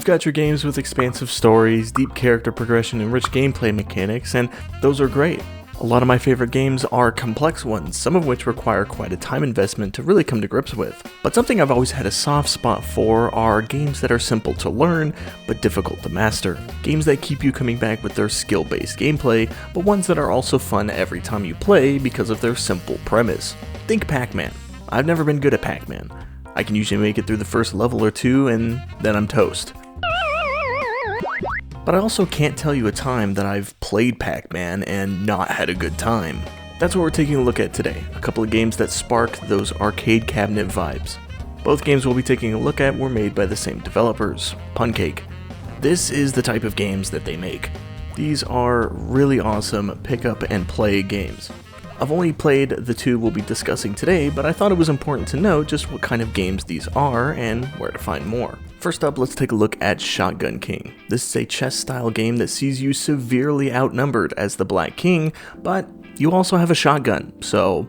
You've got your games with expansive stories, deep character progression, and rich gameplay mechanics, and those are great. A lot of my favorite games are complex ones, some of which require quite a time investment to really come to grips with. But something I've always had a soft spot for are games that are simple to learn, but difficult to master. Games that keep you coming back with their skill-based gameplay, but ones that are also fun every time you play because of their simple premise. Think Pac-Man. I've never been good at Pac-Man. I can usually make it through the first level or two, and then I'm toast. But I also can't tell you a time that I've played Pac-Man and not had a good time. That's what we're taking a look at today, a couple of games that spark those arcade cabinet vibes. Both games we'll be taking a look at were made by the same developers, Puncake. This is the type of games that they make. These are really awesome pick up and play games. I've only played the two we'll be discussing today, but I thought it was important to know just what kind of games these are and where to find more. First up, let's take a look at Shotgun King. This is a chess-style game that sees you severely outnumbered as the Black King, but you also have a shotgun, so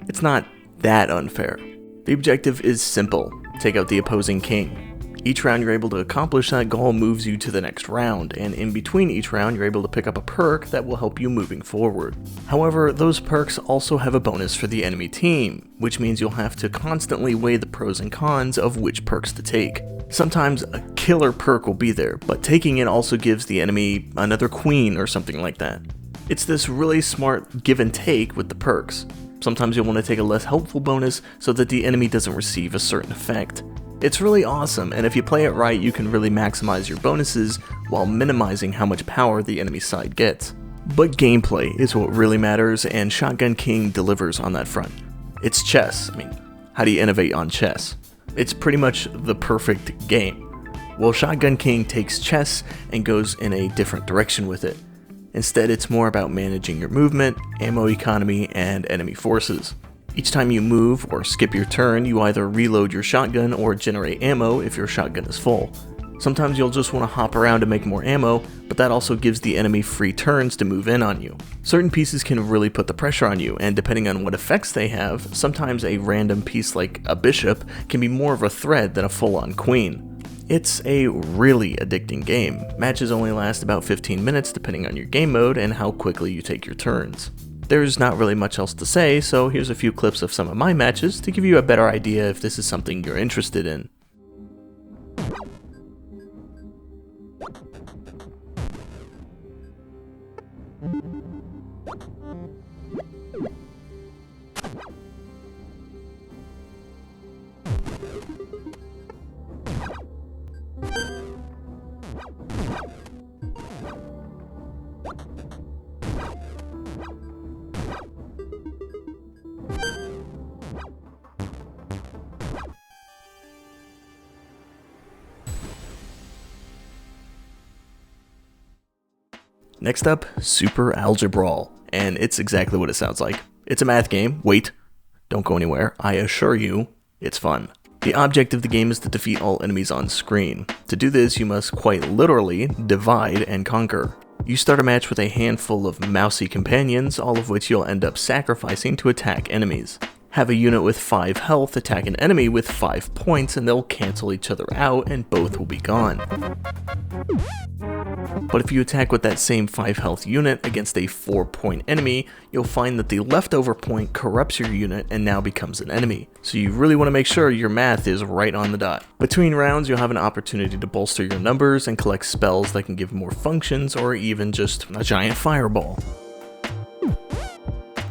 it's not that unfair. The objective is simple: take out the opposing king. Each round you're able to accomplish that goal moves you to the next round, and in between each round you're able to pick up a perk that will help you moving forward. However, those perks also have a bonus for the enemy team, which means you'll have to constantly weigh the pros and cons of which perks to take. Sometimes a killer perk will be there, but taking it also gives the enemy another queen or something like that. It's this really smart give and take with the perks. Sometimes you'll want to take a less helpful bonus so that the enemy doesn't receive a certain effect. It's really awesome, and if you play it right, you can really maximize your bonuses while minimizing how much power the enemy side gets. But gameplay is what really matters, and Shotgun King delivers on that front. It's chess. I mean, how do you innovate on chess? It's pretty much the perfect game. Well, Shotgun King takes chess and goes in a different direction with it. Instead, it's more about managing your movement, ammo economy, and enemy forces. Each time you move or skip your turn, you either reload your shotgun or generate ammo if your shotgun is full. Sometimes you'll just want to hop around to make more ammo, but that also gives the enemy free turns to move in on you. Certain pieces can really put the pressure on you, and depending on what effects they have, sometimes a random piece like a bishop can be more of a threat than a full-on queen. It's a really addicting game. Matches only last about 15 minutes depending on your game mode and how quickly you take your turns. There's not really much else to say, so here's a few clips of some of my matches to give you a better idea if this is something you're interested in. Next up, Super Algebr, and it's exactly what it sounds like. It's a math game. Wait, don't go anywhere. I assure you, it's fun. The object of the game is to defeat all enemies on screen. To do this, you must quite literally divide and conquer. You start a match with a handful of mousy companions, all of which you'll end up sacrificing to attack enemies. Have a unit with 5 health attack an enemy with 5 points, and they'll cancel each other out and both will be gone. But if you attack with that same 5 health unit against a 4-point enemy, you'll find that the leftover point corrupts your unit and now becomes an enemy. So you really want to make sure your math is right on the dot. Between rounds, you'll have an opportunity to bolster your numbers and collect spells that can give more functions or even just a giant fireball.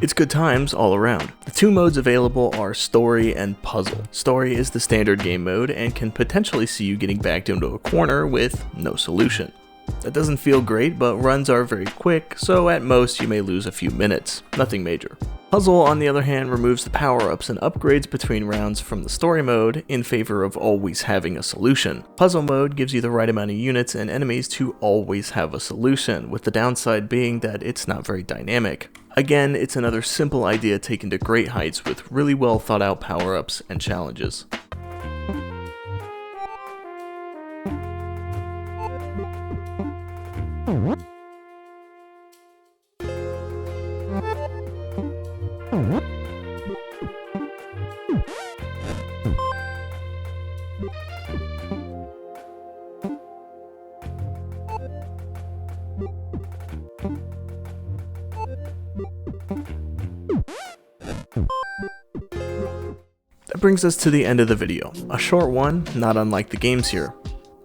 It's good times all around. The two modes available are Story and Puzzle. Story is the standard game mode and can potentially see you getting backed into a corner with no solution. That doesn't feel great, but runs are very quick, so at most you may lose a few minutes. Nothing major. Puzzle, on the other hand, removes the power-ups and upgrades between rounds from the story mode in favor of always having a solution. Puzzle mode gives you the right amount of units and enemies to always have a solution, with the downside being that it's not very dynamic. Again, it's another simple idea taken to great heights with really well thought out power-ups and challenges. That brings us to the end of the video. A short one, not unlike the games here.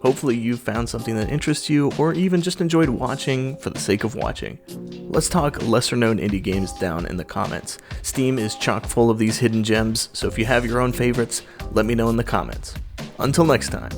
Hopefully you've found something that interests you, or even just enjoyed watching for the sake of watching. Let's talk lesser known indie games down in the comments. Steam is chock full of these hidden gems, so if you have your own favorites, let me know in the comments. Until next time.